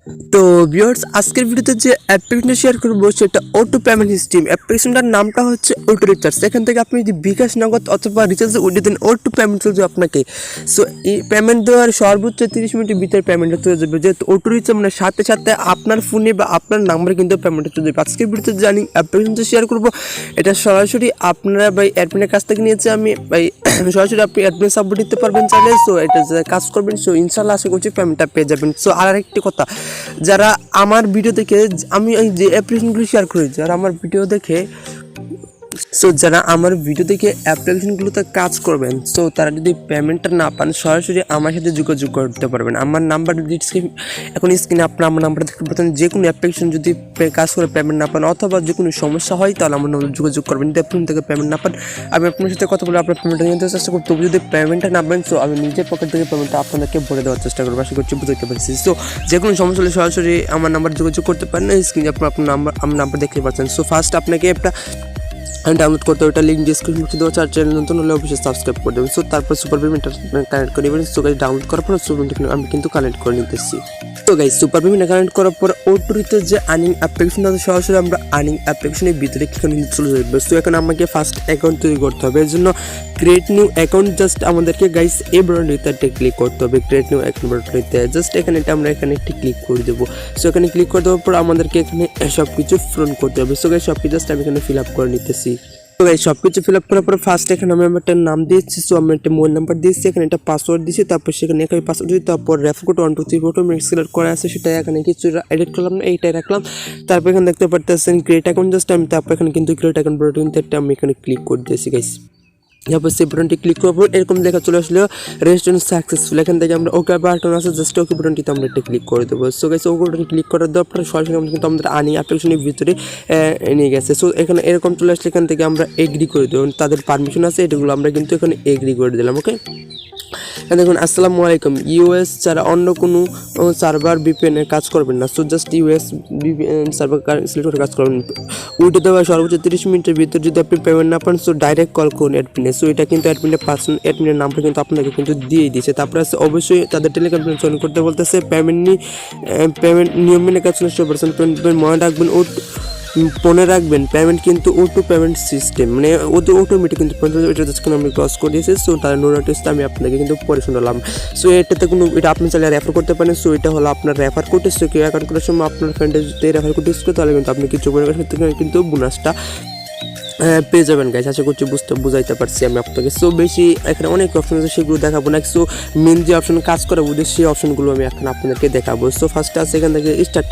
তো ভিউয়ার্স আজকের ভিডিওতে যে অ্যাপ্লিকেশনটা শেয়ার করবো সেটা অটো পেমেন্ট সিস্টেম। অ্যাপ্লিকেশনটার নামটা হচ্ছে অটো রিচার্জ। এখান থেকে আপনি যদি বিকাশ নগদ অথবা রিচার্জে উঠে দেন অটো পেমেন্ট চলবে আপনাকে। সো এই পেমেন্ট দেওয়ার সর্বোচ্চ 30 মিনিটের ভিতরে পেমেন্টটা চলে যাবে। যেহেতু অটো রিচার্জ মানে সাথে সাথে আপনার ফোনে বা আপনার নাম্বারে কিন্তু পেমেন্টটা চলে যাবে। আজকের ভিডিওতে জানি অ্যাপ্লিকেশনটা শেয়ার করবো, এটা সরাসরি আপনারা ভাই অ্যাডমিনের কাছ থেকে নিয়েছে আমি ভাই সরাসরি আপনি অ্যাডমিন সাপোর্ট দিতে পারবেন চাইলে। সো এটা যে কাজ করবেন, সো ইনশাল্লাহ আশা করছি পেমেন্টটা পেয়ে যাবেন। সো আর একটি কথা, যারা আমার ভিডিও দেখে আমি এই যে অ্যাপ্লিকেশনগুলো শেয়ার করি, যারা আমার ভিডিও দেখে অ্যাপ্লিকেশনগুলোতে কাজ করবেন, সো তারা যদি পেমেন্টটা না পান সরাসরি আমার সাথে যোগাযোগ করতে পারবেন। আমার নাম্বার এখন স্ক্রিনে আপনার আমার নাম্বার দেখতে পাচ্ছেন। যে কোনো অ্যাপ্লিকেশন যদি কাজ করে পেমেন্ট না পান অথবা যে কোনো সমস্যা হয় তাহলে আমার নাম্বার যোগাযোগ করবেন। যদি আপনি থেকে পেমেন্ট না পান আমি আপনার সাথে কথা বলে আপনার পেমেন্টটা নিতে চেষ্টা করব। তবু যদি পেমেন্টটা না পান সো আমি নিজের পকেট থেকে পেমেন্টটা আপনাদেরকে ভরে দেওয়ার চেষ্টা করবো। আশা করছি বুঝতে পারছি। সো যে কোনো সমস্যা হলে সরাসরি আমার নাম্বার যোগাযোগ করতে পারেন। স্ক্রিনে আপনার আমার নাম্বার দেখতে পাচ্ছেন। সো ফার্স্ট আপনাকে একটা ডাউনলোড করতে হবে, ওটা লিঙ্ক ডিসক্রিপশন বক্সে দেওয়া আছে। আর চ্যানেল নতুন হলে অবশ্যই সাবস্ক্রাইব করে দেবেন। সো তারপর সুপার পেমেন্ট কানেক্ট করে নেবেন। সো গাইস ডাউনলোড করার পর আমি কিন্তু কানেক্ট করে নিতেছি। তো গাইস সুপার পেমেন্ট কানেক্ট করার পর ওটিতে যে আর্নিং অ্যাপ্লিকেশন আছে সরাসরি আমরা আর্নিং অ্যাপ্লিকেশনের ভিতরে চলে যাবে। সো এখন আমাকে ফার্স্ট অ্যাকাউন্ট তৈরি করতে হবে। এর জন্য ক্রিয়েট নিউ অ্যাকাউন্ট জাস্ট আমাদেরকে গাইস এই বাটনটিতে একটা ক্লিক করতে হবে। ক্রিয়েট নিউ অ্যাকাউন্ট বাটনটিতে জাস্ট এখানে আমরা এখানে একটি ক্লিক করে দেবো। সো এখানে ক্লিক করে দেওয়ার পর আমাদেরকে এখানে সব কিছু পূরণ করতে হবে। সো গাইস সব কিছু জাস্ট আমি এখানে ফিল আপ করে নিতেছি। তো গাইস সব কিছু ফিল আপ করার পর ফার্স্ট এখানে আমি আমার একটা নাম দিয়েছি। সো আমি একটা মোবাইল নাম্বার দিয়েছি, এখানে একটা পাসওয়ার্ড দিয়েছি, তারপর সেখানে এখানে পাসওয়ার্ড দিয়েছি, তারপর রেফার কোড 1 2 3 4 মিনিট সিলেক্ট করা আছে সেটা এখানে কিছু এডিট করলাম না, এইটাই রাখলাম। তারপর এখানে দেখতে পারতেছেন ক্রিয়েট অ্যাকাউন্ট জাস্ট আমি তারপর এখানে কিন্তু ক্রিয়েট অ্যাকাউন্ট বাটনটা আমি এখানে ক্লিক করে দিয়েছি গাইস। তারপর সেই বাটনটি ক্লিক করবো, এরকম লেখা চলে আসলো রেজিস্ট্রেশন সাকসেসফুল। এখান থেকে আমরা ওকে বাটন আছে জাস্ট ওকে বাটনটিতে আমরা একটা ক্লিক করে দেবো। So guys okay button click করার দেওয়ার পর সরাসরি আমরা কিন্তু আমাদের আর্নিং অ্যাপ্লিকেশনের ভিতরে নিয়ে গেছে। সো এখানে এরকম চলে আসলে এখান থেকে আমরা এগ্রি করে দেবো, তাদের পারমিশন আছে এটাগুলো আমরা কিন্তু এখানে এগ্রি করে দিলাম। ওকে দেখুন আসসালামু আলাইকুম, ইউএস ছাড়া অন্য কোনো সার্ভার ভিপিএন এর কাজ করবেন না। So just US VPN server select করে কাজ করবেন। উঠে দেওয়া সর্বোচ্চ 30 মিনিটের ভিতর যদি আপনি পেমেন্ট না পান সো ডাইরেক্ট কল করুন অ্যাডমিনে। সো এটা কিন্তু অ্যাডমিনের পার্সন অ্যাডমিনের নামটা কিন্তু আপনাকে কিন্তু দিয়েই দিয়েছে। তারপরে আছে অবশ্যই তাদের টেলিকনফারেন্স জয়েন করতে বলতেছে। পেমেন্ট নিয়ম মেনে কাজ করলে 100% পেমেন্ট মনে রাখবেন মনে রাখবেন পেমেন্ট কিন্তু অটো পেমেন্ট সিস্টেম মানে অটোমেটিক কিন্তু এটা জাস্ট আমি ক্রস করে দিয়েছি। সো তার নোটিসটা আমি আপনাকে কিন্তু পরে শোনালাম। সো এটাতে কোনো এটা আপনি চাইলে রেফার করতে পারেন। সো এটা হলো আপনার রেফার কোড। সো কেউ অ্যাকাউন্ট করার সময় আপনার ফ্রেন্ডের যদি রেফার কোড ইউজ করে তাহলে কিন্তু আপনি কিছু করে কিন্তু বোনাসটা পেয়ে যাবেন গাইস। আশা করছি বুঝাইতে পারছি আমি আপনাকে। সো বেশি এখানে অনেক অপশন আছে সেগুলো দেখাবো না। সো মেন যে অপশন কাজ করা বুঝে সেই অপশনগুলো আমি এখন আপনাদেরকে দেখাবো। সো ফার্স্ট আছে এখান থেকে স্টার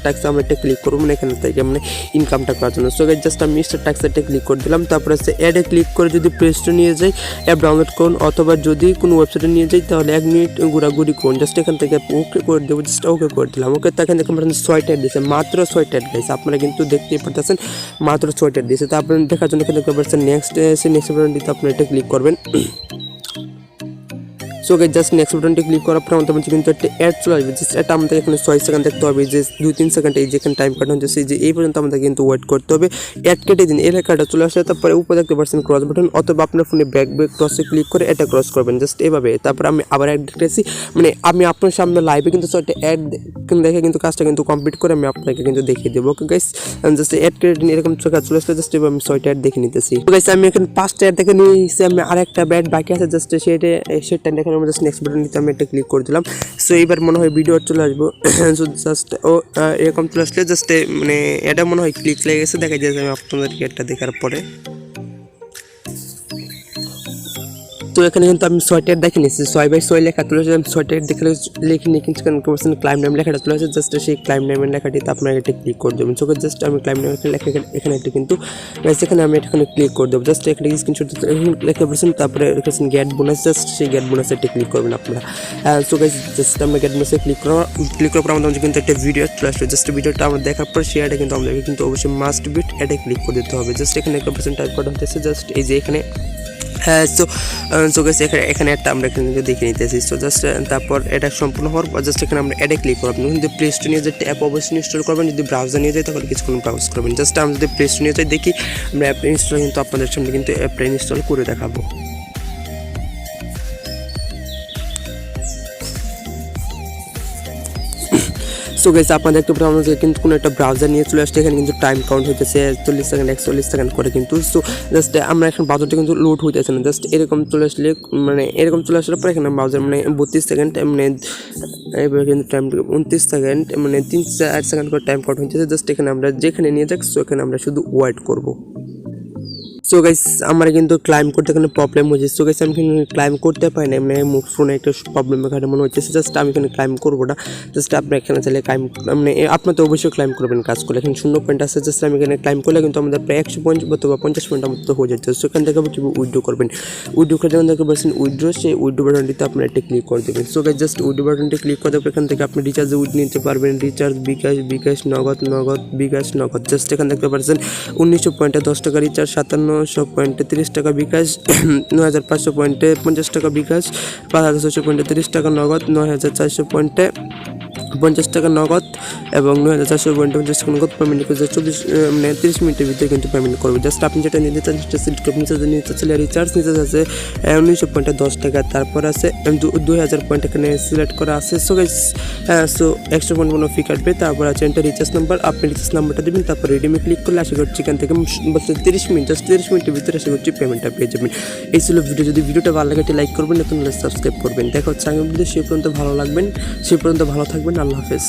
ট্যাক্স আমরা একটা ক্লিক করবো মানে এখান থেকে মানে ইনকামটা করার জন্য। সো গাইস জাস্ট আমি স্টার ট্যাক্সটা ক্লিক করে দিলাম। তারপরে আছে অ্যাডে ক্লিক করে যদি প্লে স্টোরে নিয়ে যাই অ্যাপ ডাউনলোড করুন অথবা যদি কোনো ওয়েবসাইটে নিয়ে যাই তাহলে 1 মিনিট ঘোরাঘুরি করুন। জাস্ট এখান থেকে ওকে করে দেবো, জাস্ট ওকে করে দিলাম। ওকে তো এখান থেকে আমরা 6টা দিয়েছে, মাত্র 6টা গাইস। আপনারা কিন্তু দেখতেই পারতেছেন মাত্র 6টা দিয়েছে। তারপরে দেখার জন্য এখানে নেক্সট বাটনটিতে আপনি এটা ক্লিক করবেন। সো গাইস জাস্ট নেক্সট বাটনটি ক্লিক করার পর আমাদের মধ্যে কিন্তু একটা অ্যাড চলে আসবে। জাস্ট এটা আমাদের এখানে 6 সেকেন্ড দেখতে হবে, যে 2-3 সেকেন্ড এই যেখানে টাইম কাট হচ্ছে যে এই পর্যন্ত আমাদের কিন্তু ওয়েট করতে হবে। অ্যাড কেটে দিন, এই লেখাটা চলে আসলে তারপরে উপরে দেখতে পাচ্ছেন ক্রস বাটন অথবা আপনার ফোনে ব্যাক ক্রসে ক্লিক করে এটা ক্রস করবেন জাস্ট এভাবে। তারপর আমি আবার অ্যাড দেখতেছি মানে আমি আপনার সামনে লাইভে কিন্তু 6টা অ্যাড দেখে কিন্তু কাজটা কিন্তু কমপ্লিট করে আমি আপনাকে কিন্তু দেখিয়ে দেবো। ওকে গাইস জাস্ট অ্যাড কেটে দিন, এরকম চলে আসলে জাস্ট এভাবে আমি 6টা অ্যাড দেখে নিতেছি। তো গাইস আমি এখানে 5টা অ্যাড দেখে নিয়েছি, আমি আরেকটা ব্যাড বাকি আছে জাস্ট সেটা দেখে আমি জাস্ট নেক্সট বাটন আমি এটা ক্লিক করে দিলাম। সো এইবার মনে হয় ভিডিও চলে আসবো। সো জাস্ট এরকম চলে আসলে জাস্ট মানে এটা মনে হয় ক্লিক লেগে গেছে, দেখা যায় আমি আপনাদেরকে এটা দেখার পরে। তো এখানে কিন্তু আমি 6টা দেখে নিয়েছি, 6/6 লেখা তুলে আমি 6টা দেখে লিখে নিয়ে কিন্তু ক্লাইম নেম লেখাটা চলে আসে। জাস্ট সেই ক্লাইম নেমের লেখাটিতে আপনারা এটা ক্লিক করে দেবেন। সো জাস্ট আমি ক্লাইম নেমের লেখা এখানে একটা কিন্তু সেখানে আমি এখানে ক্লিক করে দেবো। জাস্ট এখানে স্ক্রিনশট লেখা বলছেন, তারপরে রেখেছেন গেট বোনাস, জাস্ট সেই গেট বোনাসে একটা ক্লিক করবেন আপনারা। সো গাইস জাস্ট আমরা গেট বোনাসে ক্লিক করার পর আমাদের কিন্তু একটা ভিডিও চলে আসবে। জাস্ট ভিডিওটা আমরা দেখার পর শেয়ারটা কিন্তু আমাদেরকে কিন্তু অবশ্যই মাস্ট বিট এটা ক্লিক করে দিতে হবে। জাস্ট এখানে একটা পার্সেন্ট টাইপ করা হচ্ছে জাস্ট এই যে এখানে। সো গাইস এখানে একটা আমরা কিন্তু দেখে নিতেছি। সো জাস্ট তারপর এটা সম্পূর্ণ হওয়ার পর জাস্ট এখানে আমরা অ্যাডে ক্লিক করব। আপনি যদি প্লে স্টোর নিয়ে যে অ্যাপ অবশ্যই ইনস্টল করবেন, যদি ব্রাউজার নিয়ে যাই তাহলে কিছুক্ষণ ব্রাউজ করবেন। জাস্ট আমরা যদি প্লে স্টোর নিয়ে যাই দেখি আমরা অ্যাপ ইনস্টল কিন্তু আপনাদের সামনে কিন্তু অ্যাপটা ইনস্টল করে দেখাবো। সো গাইস আপনারা দেখতে পাচ্ছেন আমাদের কিন্তু কোনো একটা ব্রাউজার নিয়ে চলে আসছে, এখানে কিন্তু টাইম কাউন্ট হইতেছে 40 সেকেন্ড 41 সেকেন্ড করে কিন্তু। সো জাস্ট আমরা এখন ব্রাউজারটা কিন্তু লোড হইতেছে না, জাস্ট এরকম চলে আসলে মানে এরকম চলে আসার পর এখানে ব্রাউজার মানে 32 সেকেন্ড মানে এবার কিন্তু টাইম 29 সেকেন্ড মানে 3-4 সেকেন্ড করে টাইম কাউন্ট হইতেছে। জাস্ট এখানে আমরা যেখানে নিয়ে যাক, সো এখানে আমরা শুধু ওয়েট করবো। সো গাইস আমার কিন্তু ক্লাইম করতে এখানে প্রবলেম হয়েছে। সো গাইস আমি এখানে ক্লাইম করতে পারি না, মানে মুখ ফোনে একটা প্রবলেম এখানে মনে হচ্ছে। জাস্ট আমি এখানে ক্লাইম করবো না, জাস্ট আপনি এখানে চাইলে ক্লাইম মানে আপনার তো অবশ্যই ক্লাইম করবেন কাজ করলে। এখানে 0 পয়েন্ট আছে, জাস্ট আমি এখানে ক্লাইম করলে কিন্তু আমাদের প্রায় 100 পয়েন্ট অথবা 50 পয়েন্টের মতো হয়ে যাচ্ছে। সো এখান থেকে কীভাবে উইথড্র করবেন, উইথড্র করে যখন দেখতে পাচ্ছেন উইথড্র, সেই উইথড্র বাটনটিতে আপনার একটা ক্লিক করে দেবেন। সো গাইস জাস্ট উইথড্র বাটনটি ক্লিক করে দেবেন, এখান থেকে আপনি রিচার্জে উইথ নিতে পারবেন, রিচার্জ বিকাশ নগদ বিকাশ নগদ। জাস্ট এখানে দেখতে পাচ্ছেন 1900 পয়েন্টে 10 টাকা রিচার্জ, 5700 পয়েন্টে 30 টাকা বিকাশ, 9500 পয়েন্টে 50 টাকা বিকাশ, 5600 পয়েন্টে 30 টাকা নগদ, 9400 পয়েন্টে 50 টাকা নগদ এবং 9400 পয়েন্টে 50 টাকা নগদ পেমেন্ট করে 30 মিনিটের ভিতরে কিন্তু পেমেন্ট করবে। জাস্ট আপনি যেটা নিতে চান সেটা সিলেক্ট করবেন। নিতে চাইলে রিচার্জ নিতে আছে 1900 পয়েন্টে 10 টাকা, তারপর আছে 2000 পয়েন্ট এখানে সিলেক্ট করা আছে। So guys so extra point কোনো ফি কাটবে, তারপর আছে এন্টার রিচার্জ নাম্বার, আপনি রিচার্জ নাম্বারটা দেবেন, তারপর রিডিমে ক্লিক করলে আশা করছি এখান থেকে বলতে 30 মিনিট, জাস্ট 30 মিনিটের ভিতরে আশা করছি পেমেন্টটা পেয়ে যাবেন। এই ছিল ভিডিও। যদি ভিডিওটা ভালো লাগে লাইক করবেন, নতুন হলে সাবস্ক্রাইব করবেন। দেখা হচ্ছে আগামী ভিডিও। সে পর্যন্ত ভালো থাকবেন। আল্লাহ হাফেজ।